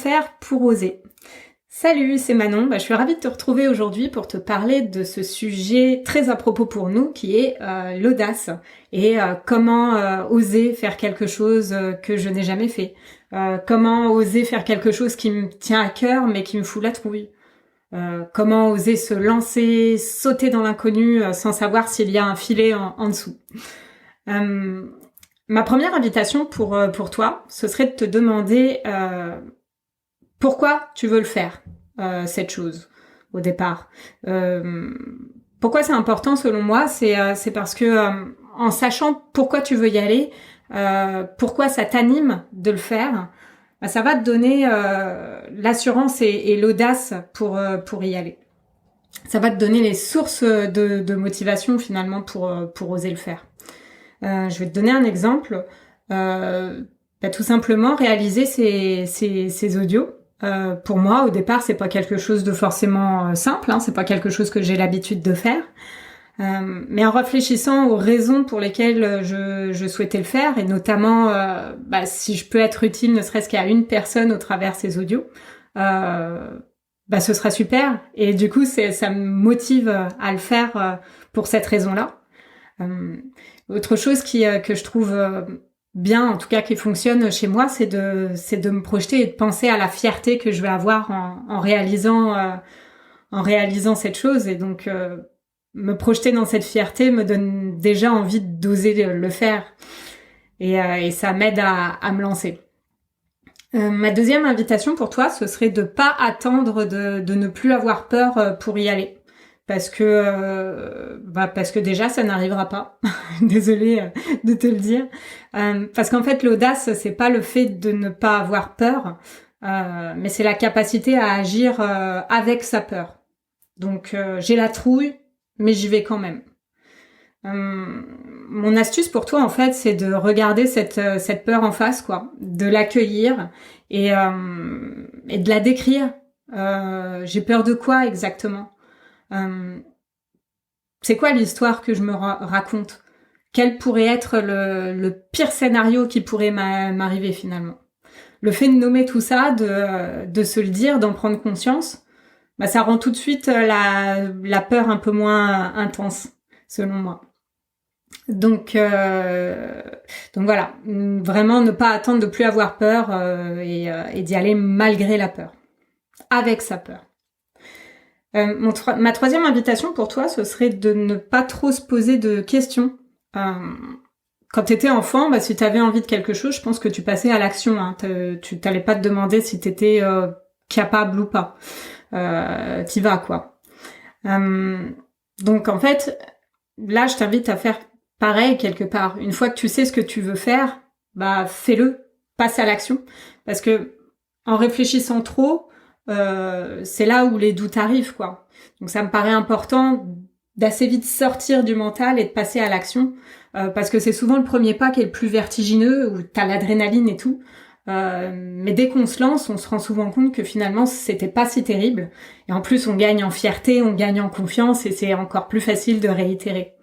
faire pour oser? Salut, c'est Manon. Je suis ravie de te retrouver aujourd'hui pour te parler de ce sujet très à propos pour nous qui est l'audace et comment oser faire quelque chose que je n'ai jamais fait. Comment oser faire quelque chose qui me tient à cœur mais qui me fout la trouille. Comment oser se lancer, sauter dans l'inconnu sans savoir s'il y a un filet en dessous. Ma première invitation pour toi, ce serait de te demander pourquoi tu veux le faire, cette chose, au départ. Pourquoi c'est important selon moi, c'est parce que en sachant pourquoi tu veux y aller, pourquoi ça t'anime de le faire, ça va te donner l'assurance et l'audace pour y aller. Ça va te donner les sources de motivation finalement pour oser le faire. Je vais te donner un exemple. Tout simplement réaliser ces audios. Pour moi, au départ, c'est pas quelque chose de forcément simple. C'est pas quelque chose que j'ai l'habitude de faire. Mais en réfléchissant aux raisons pour lesquelles je souhaitais le faire, et notamment si je peux être utile, ne serait-ce qu'à une personne au travers ces audios, ce sera super. Et du coup, ça me motive à le faire pour cette raison-là. Autre chose que je trouve bien, en tout cas qui fonctionne chez moi, c'est de me projeter et de penser à la fierté que je vais avoir en réalisant cette chose. Et donc me projeter dans cette fierté me donne déjà envie d'oser le faire. Et ça m'aide à me lancer. Ma deuxième invitation pour toi, ce serait de pas attendre de ne plus avoir peur pour y aller. Parce que déjà ça n'arrivera pas. Désolée de te le dire. Parce qu'en fait l'audace c'est pas le fait de ne pas avoir peur, mais c'est la capacité à agir avec sa peur. Donc j'ai la trouille, mais j'y vais quand même. Mon astuce pour toi en fait c'est de regarder cette peur en face, quoi, de l'accueillir et de la décrire. J'ai peur de quoi exactement? C'est quoi l'histoire que je me raconte? Quel pourrait être le pire scénario qui pourrait m'arriver finalement? Le fait de nommer tout ça, de se le dire, d'en prendre conscience, ça rend tout de suite la peur un peu moins intense, selon moi. Donc voilà, vraiment ne pas attendre de plus avoir peur et d'y aller malgré la peur, avec sa peur. Ma troisième invitation pour toi, ce serait de ne pas trop se poser de questions. Quand t'étais enfant, si t'avais envie de quelque chose, je pense que tu passais à l'action. Tu t'allais pas te demander si t'étais capable ou pas. T'y vas, quoi. Donc en fait, là, je t'invite à faire pareil quelque part. Une fois que tu sais ce que tu veux faire, fais-le, passe à l'action. Parce que en réfléchissant trop, c'est là où les doutes arrivent, quoi. Donc ça me paraît important d'assez vite sortir du mental et de passer à l'action, parce que c'est souvent le premier pas qui est le plus vertigineux, où t'as l'adrénaline et tout. Mais dès qu'on se lance, on se rend souvent compte que finalement c'était pas si terrible. Et en plus, on gagne en fierté, on gagne en confiance, et c'est encore plus facile de réitérer.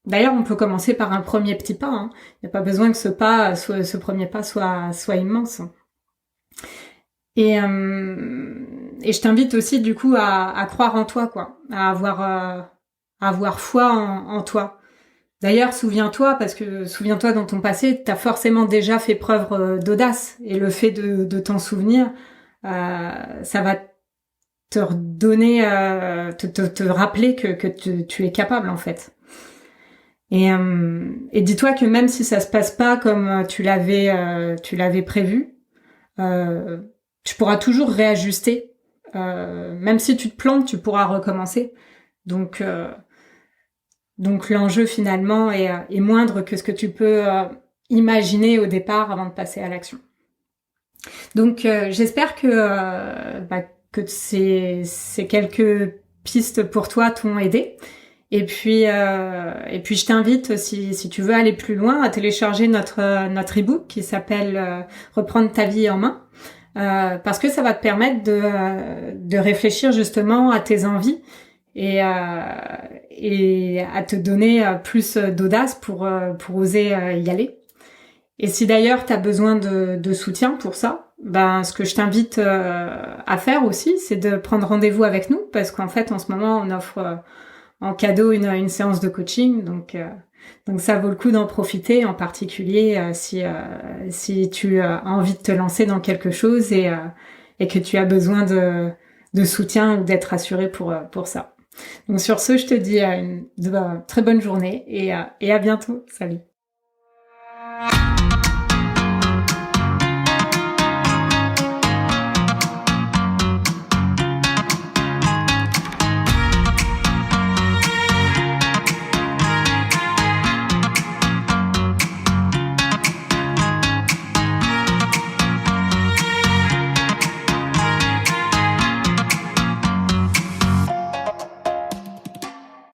D'ailleurs, on peut commencer par un premier petit pas. Il n'y a pas besoin que ce premier pas soit immense. Et je t'invite aussi du coup à croire en toi, quoi, à avoir foi en toi. D'ailleurs, souviens-toi dans ton passé, t'as forcément déjà fait preuve d'audace, et le fait de t'en souvenir, ça va te redonner, te rappeler que tu es capable en fait. Et dis-toi que même si ça se passe pas comme tu l'avais prévu, tu pourras toujours réajuster. Même si tu te plantes, tu pourras recommencer. Donc l'enjeu finalement est moindre que ce que tu peux imaginer au départ avant de passer à l'action. Donc j'espère que ces quelques pistes pour toi t'ont aidé. Et puis je t'invite, si tu veux aller plus loin, à télécharger notre e-book qui s'appelle Reprendre ta vie en main. Parce que ça va te permettre de réfléchir justement à tes envies et à te donner plus d'audace pour oser y aller. Et si d'ailleurs tu as besoin de soutien pour ça, ben ce que je t'invite à faire aussi, c'est de prendre rendez-vous avec nous, parce qu'en fait en ce moment on offre en cadeau une séance de coaching, donc ça vaut le coup d'en profiter, en particulier si tu as envie de te lancer dans quelque chose et que tu as besoin de soutien ou d'être assuré pour ça. Donc sur ce, je te dis une très bonne journée et à bientôt. Salut.